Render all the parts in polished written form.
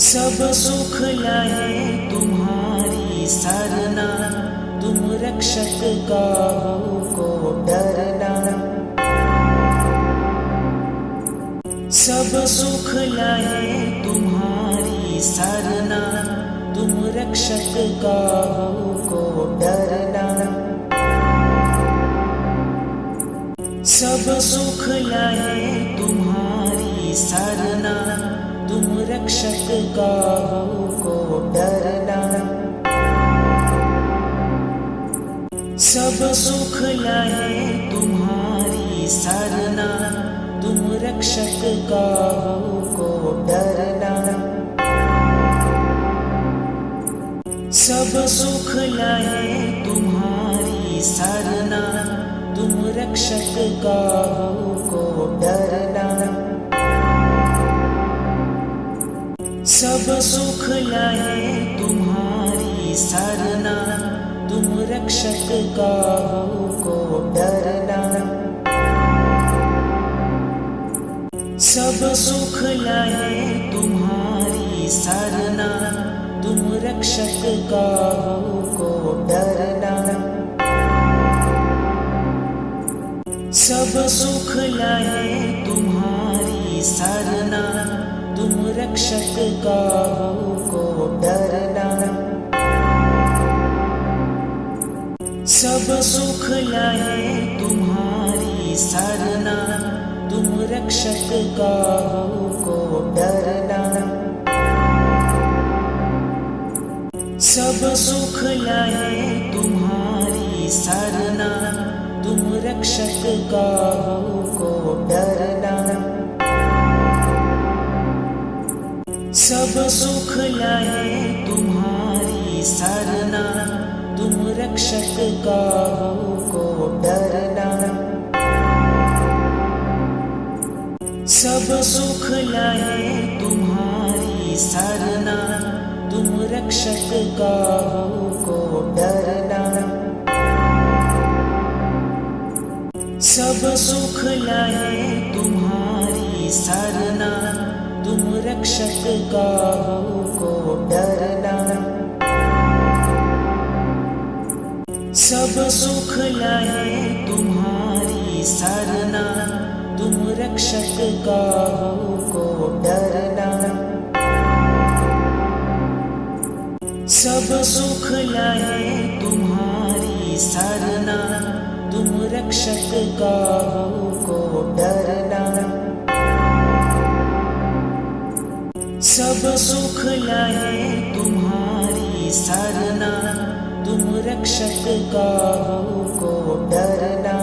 सब सुख लाए तुम्हारी सरना, तुम रक्षक काहू को डरना। सब सुख लाए तुम्हारी सरना, तुम रक्षक काहू को डरना। सब सुख लाए तुम्हारी सरना, तुम रक्षक काहू को डरना। सब सुख लाए तुम्हारी सरना, तुम रक्षक काहू को डरना। सब सुख लाए तुम्हारी सरना, तुम रक्षक काहू को डरना। सब सुख लाए तुम्हारी सरना, तुम रक्षक काहू को डरना। सब सुख लाए तुम्हारी सरना, तुम रक्षक काहू को डरना। सब सुख लाए तुम्हारी सरना, तुम रक्षक काहू को डरना। सब सुख लाए तुम्हारी सरना, तुम रक्षक काहू को डरना। सब सुख लाए तुम्हारी सरना, तुम रक्षक काहू को डरना। सब सुख लाए तुम्हारी सरना, तुम रक्षक काहू को डरना। सब सुख लाए तुम्हारी सरना, तुम रक्षक काहू को डरना। सब सुख लाए तुम्हारी सरना, तुम रक्षक काहू को डरना। सब सुख लाए तुम्हारी सरना, तुम रक्षक काहू को डरना। सब सुख लाए तुम्हारी सरना, तुम रक्षक काहू को डरना। सब सुख लाए तुम्हारी सरना, तुम रक्षक काहू को डरना।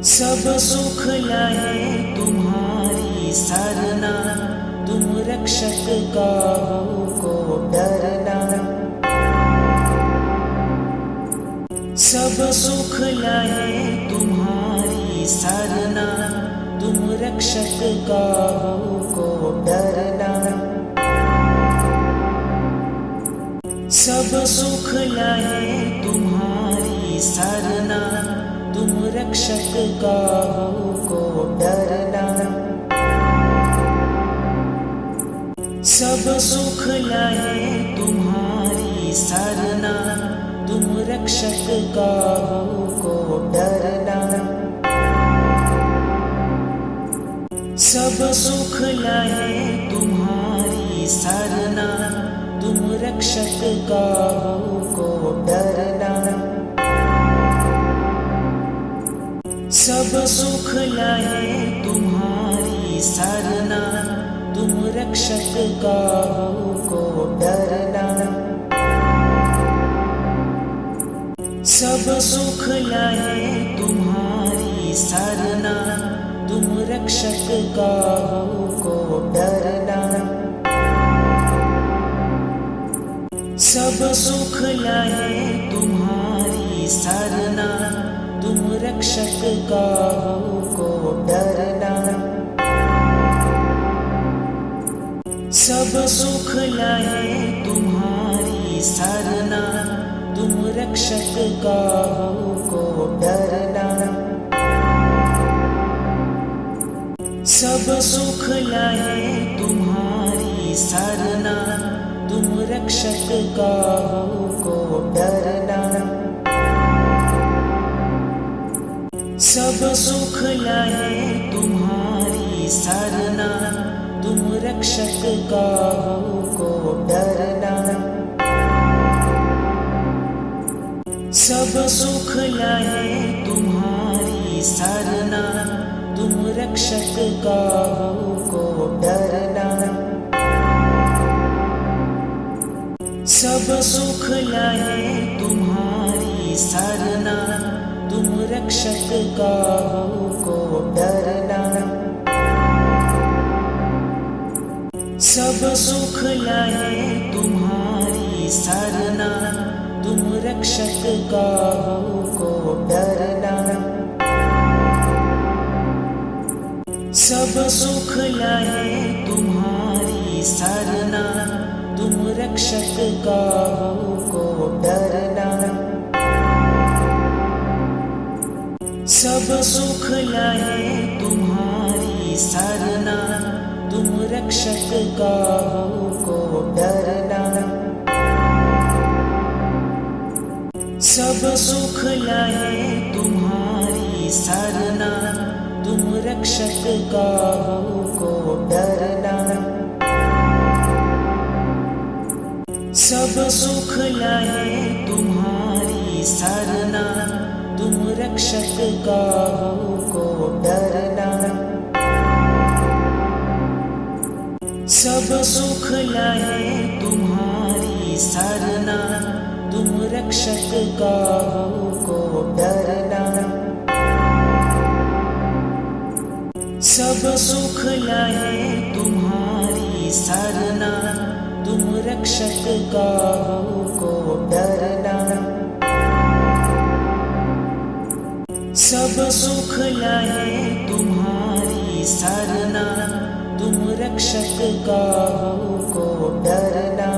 सब सुख लाए तुम्हारी सरना, तुम रक्षक काहू को डरना। सब सुख लाए तुम्हारी सरना, तुम रक्षक काहू को डरना। सब सुख लाए तुम्हारी सरना, तुम रक्षक काहू को डरना। सब सुख लाए तुम्हारी सरना, तुम रक्षक काहू को डरना। सब सुख लाए तुम्हारी सरना, तुम रक्षक काहू को डरना। सब सुख लाए तुम्हारी सरना, तुम रक्षक काहू को डरना। सब सुख लाए तुम्हारी सरना, तुम रक्षक काहू को डरना। सब सुख लाए तुम्हारी सरना, तुम रक्षक काहू को डरना। सब सुख लाए तुम्हारी सरना, तुम रक्षक काहू को डरना। सब सुख लाए तुम्हारी सरना, तुम रक्षक काहू को डरना। सब सुख लाए तुम्हारी सरना, तुम रक्षक काहू को डरना। सब सुख लाए तुम्हारी सरना, तुम रक्षक काहू को डरना। सब सुख लाए तुम्हारी सरना, तुम रक्षक काहू को डरना। सब सुख लाए तुम्हारी सरना, तुम रक्षक काहू को डरना। सब सुख लाए तुम्हारी सरना, तुम रक्षक काहू को डरना। सब सुख लाए तुम्हारी सरना, तुम रक्षक काहू को डरना। सब सुख लाए तुम्हारी सरना, तुम रक्षक काहू को डरना। सब सुख लाए तुम्हारी सरना, तुम रक्षक काहू को डरना। सब सुख लाए तुम्हारी सरना, तुम रक्षक काहू को डरना। सब सुख लाए तुम्हारी सरना, तुम रक्षक काहू को डरना। सब सुख लाए तुम्हारी सरना, तुम रक्षक काहू को डरना।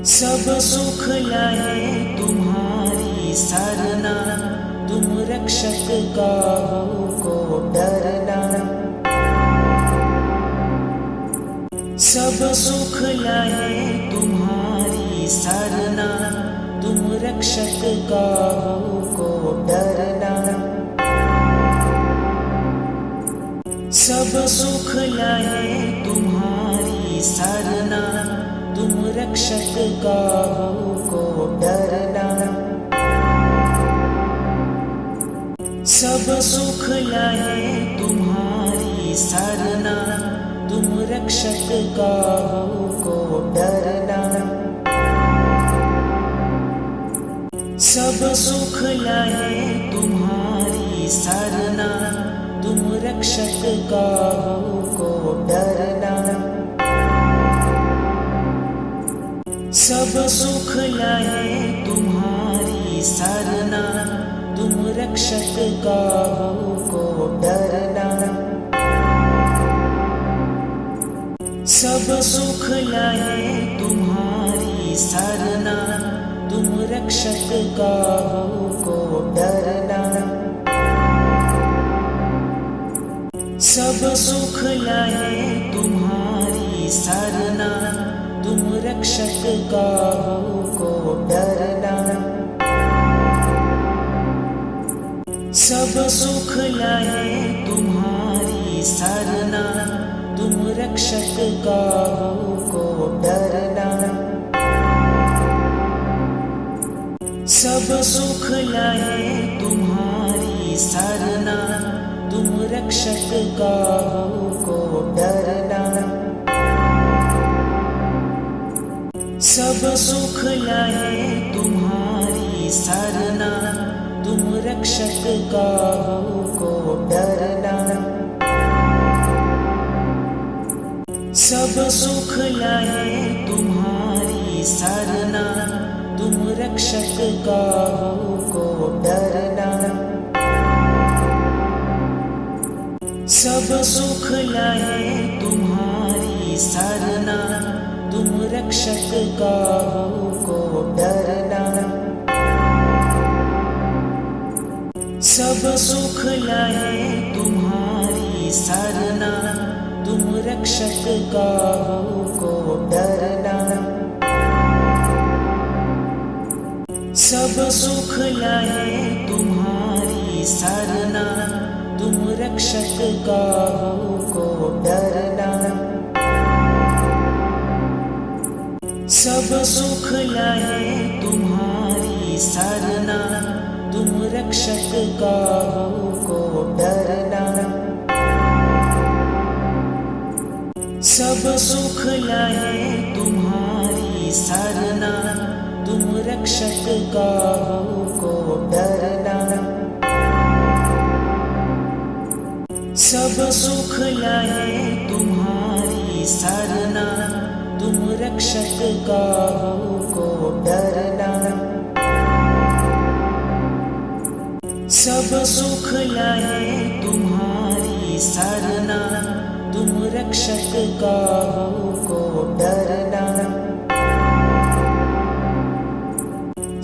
सब सुख लाए तुम्हारी सरना, तुम रक्षक काहू को डरना। सब सुख लाए तुम्हारी सरना, तुम रक्षक काहू को डरना। सब सुख लाए तुम्हारी सरना, तुम रक्षक काहू को डरना। सब सुख लाए तुम्हारी सरना, तुम रक्षक काहू को डरना। सब सुख लाए तुम्हारी सरना, तुम रक्षक काहू को डरना। सब सुख लाए तुम्हारी सरना, तुम रक्षक काहू को डरना। सब सुख लाए तुम्हारी सरना, तुम रक्षक काहू को डरना। सब सुख लाए तुम्हारी सरना, तुम रक्षक काहू को डरना। सब सुख लाए तुम्हारी सरना, तुम रक्षक काहू को डरना। सब सुख लाए तुम्हारी सरना, तुम रक्षक काहू को डरना। सब सुख लाए तुम्हारी सरना, तुम रक्षक काहू को डरना। सब सुख लाए तुम्हारी सरना, तुम रक्षक काहू को डरना। सब सुख लाए तुम्हारी सरना, तुम रक्षक काहू को डरना। सब सुख लाए तुम्हारी सरना, तुम रक्षक काहू को डरना। सब सुख लाए तुम्हारी सरना, तुम रक्षक काहू को डरना। सब सुख लाए तुम्हारी सरना, तुम रक्षक काहू को डरना। सब सुख लाए तुम्हारी सरना, तुम रक्षक काहू को डरना। सब सुख लाए तुम्हारी सरना, तुम रक्षक काहू को डरना। सब सुख लाए तुम्हारी सरना, तुम रक्षक काहू को डरना।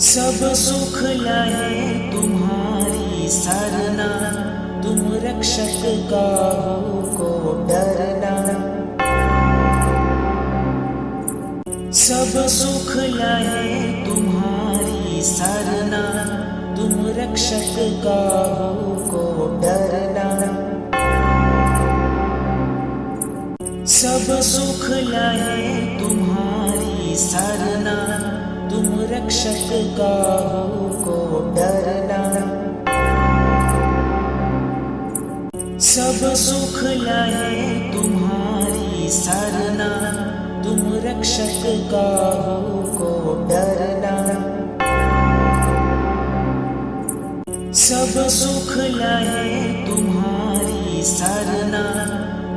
सब सुख लाए तुम्हारी सरना, तुम रक्षक काहू को डरना। सब सुख लाए तुम्हारी सरना, तुम रक्षक काहू को डरना। सब सुख लाए तुम्हारी सरना, तुम रक्षक काहू को डरना। सब सुख लाए तुम्हारी सरना, तुम रक्षक काहू को डरना। सब सुख लाए तुम्हारी सरना,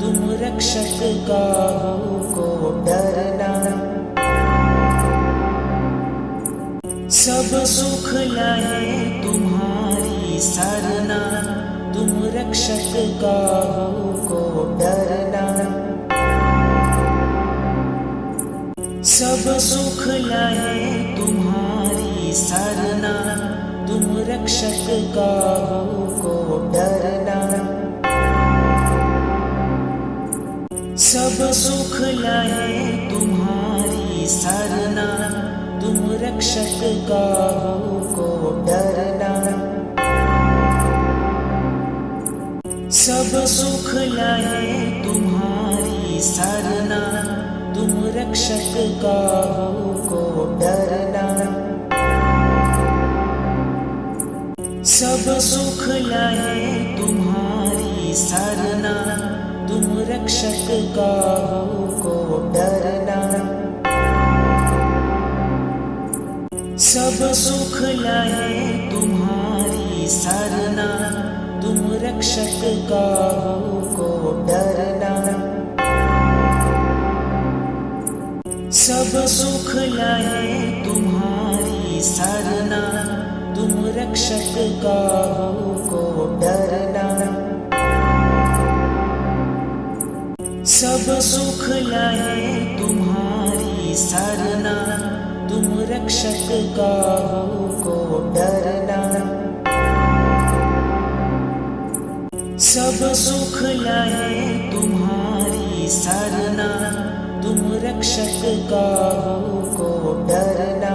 तुम रक्षक काहू को डरना। सब सुख लाए तुम्हारी सरना, तुम रक्षक काहू को डरना। सब सुख लाए तुम्हारी सरना, तुम रक्षक काहू को डरना। सब सुख लाए तुम्हारी सरना, तुम रक्षक काहू को डरना। सब सुख लाए तुम्हारी सरना, तुम रक्षक काहू को डरना। सब सुख लाए तुम्हारी सरना, तुम रक्षक काहू को डरना। सब सुख लाए तुम्हारी सरना, तुम रक्षक काहू को डरना। सब सुख लाए तुम्हारी सरना, तुम रक्षक काहू को डरना। सब सुख लाए तुम्हारी सरना, तुम रक्षक काहू को डरना। सब सुख लाए तुम्हारी सरना, तुम रक्षक काहू को डरना।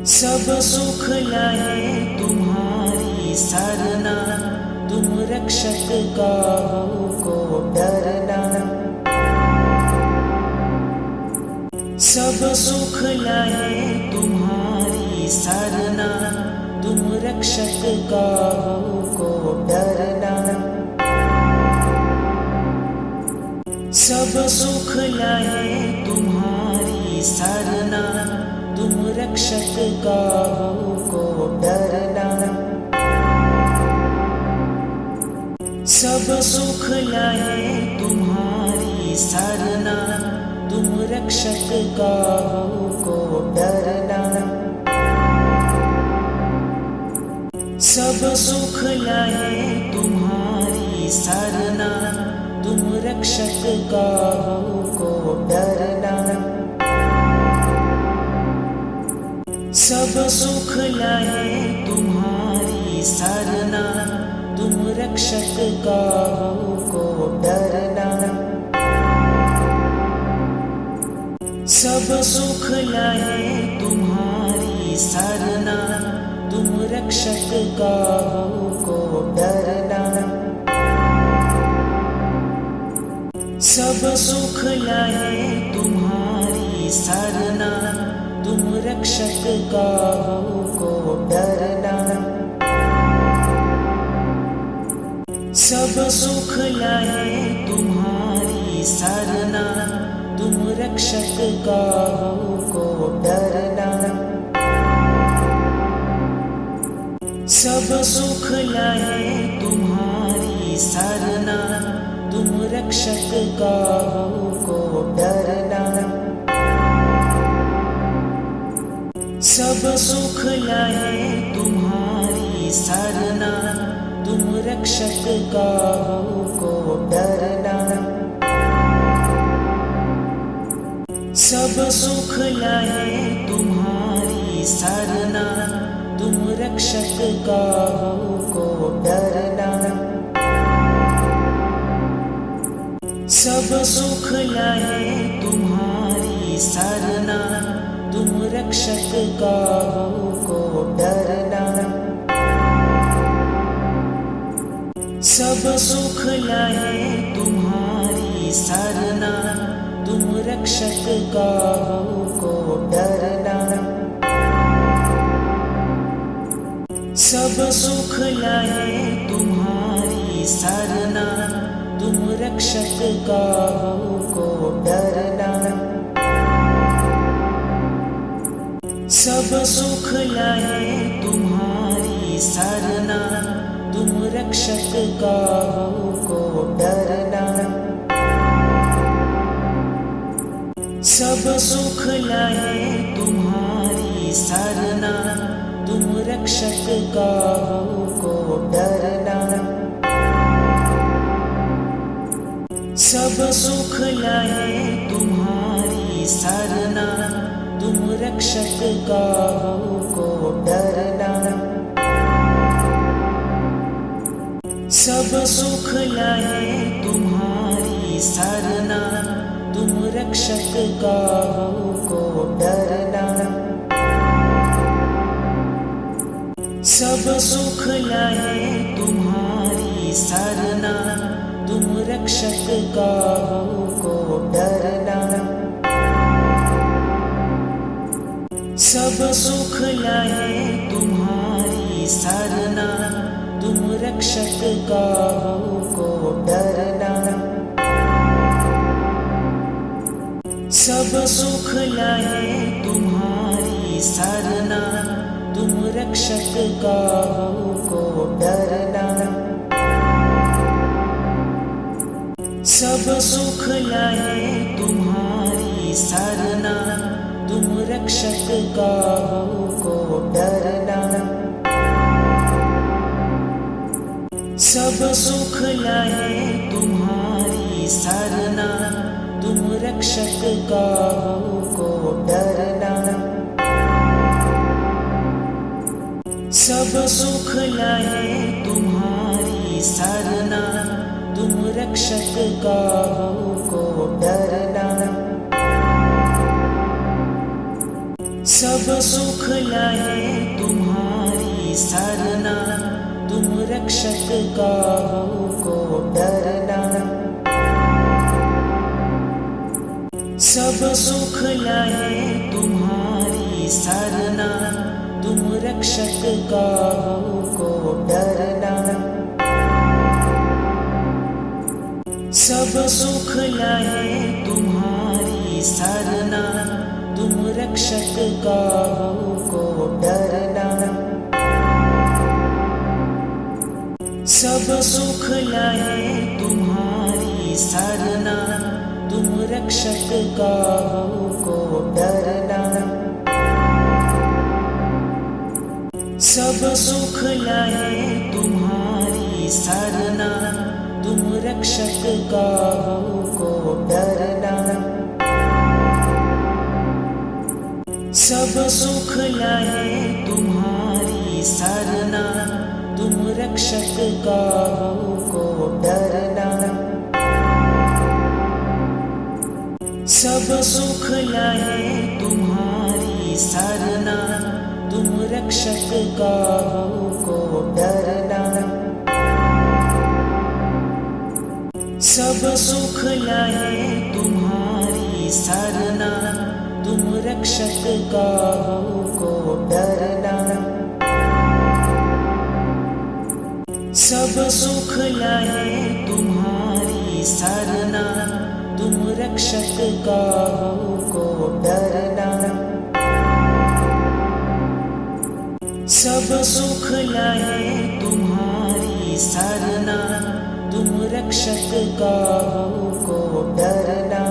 सब सुख लाए तुम्हारी सरना, तुम रक्षक काहू को डरना। सब सुख लाए तुम्हारी सरना, तुम रक्षक काहू को डरना। सब सुख लाए तुम्हारी सरना, तुम रक्षक काहू को डरना। सब सुख लाए तुम्हारी सरना, तुम रक्षक काहू को डरना। सब सुख लाए तुम्हारी सरना, तुम रक्षक काहू को डरना। सब सुख लाए तुम्हारी सरना, तुम रक्षक काहू को डरना। सब सुख लाए तुम्हारी सरना, तुम रक्षक काहू को डरना। सब सुख लाए तुम्हारी सरना, तुम रक्षक काहू को डरना। सब सुख लाए तुम्हारी सरना, तुम रक्षक काहू को डरना। सब सुख लाए तुम्हारी सरना, तुम रक्षक काहू को डरना। सब सुख लाए तुम्हारी सरना, तुम रक्षक काहू को डरना। सब सुख लाए तुम्हारी सरना, तुम रक्षक काहू को डरना। सब सुख लाए तुम्हारी सरना, तुम रक्षक काहू को डरना। सब सुख लाए तुम्हारी सरना, तुम रक्षक काहू को डरना। सब सुख लाए तुम्हारी सरना, तुम रक्षक काहू को डरना। सब सुख लाए तुम्हारी सरना, तुम रक्षक काहू को डरना। सब सुख लाए तुम्हारी सरना, तुम रक्षक काहू को डरना। सब सुख लाए तुम्हारी सरना, तुम रक्षक काहू को डरना। सब सुख लाए तुम्हारी सरना, तुम रक्षक काहू को डरना। सब सुख लाए तुम्हारी सरना, तुम रक्षक काहू को डरना। सब सुख लाए तुम्हारी सरना, तुम रक्षक काहू को डरना। सब सुख लाए तुम्हारी सरना, तुम रक्षक काहू को डरना। सब सुख लाए तुम्हारी सरना, तुम रक्षक काहू को डरना। सब सुख लाए तुम्हारी सरना, तुम रक्षक काहू को डरना। सब सुख लाए तुम्हारी सरना, तुम रक्षक काहू को डरना। सब सुख लाए तुम्हारी सरना, तुम रक्षक काहू को डरना। सब सुख लाए तुम्हारी सरना, तुम रक्षक काहू को डरना। सब सुख लाए तुम्हारी सरना, तुम रक्षक काहू को डरना। सब सुख लाए तुम्हारी सरना, तुम रक्षक काहू को डरना। सब सुख लाए तुम्हारी सरना, तुम रक्षक काहू को डरना। सब सुख लाए तुम्हारी सरना, तुम रक्षक काहू को डरना। सब सुख लाए तुम्हारी सरना, तुम रक्षक काहू को डरना। सब सुख लाए तुम्हारी सरना, तुम रक्षक काहू को डरना। सब सुख लाए तुम्हारी सरना, तुम रक्षक काहू को डरना। सब सुख लाए तुम्हारी सरना, तुम रक्षक काहू को डरना।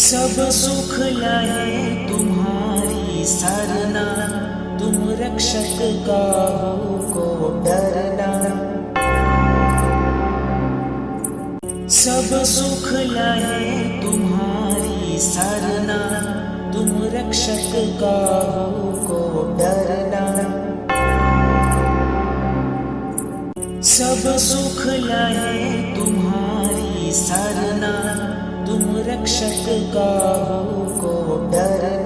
सब सुख लाए तुम्हारी सरना, तुम रक्षक काहू को डरना। सब सुख लाए तुम्हारी सरना, तुम रक्षक काहू को डरना। सब सुख लाए तुम्हारी सरना, तुम रक्षक काहू को डरना।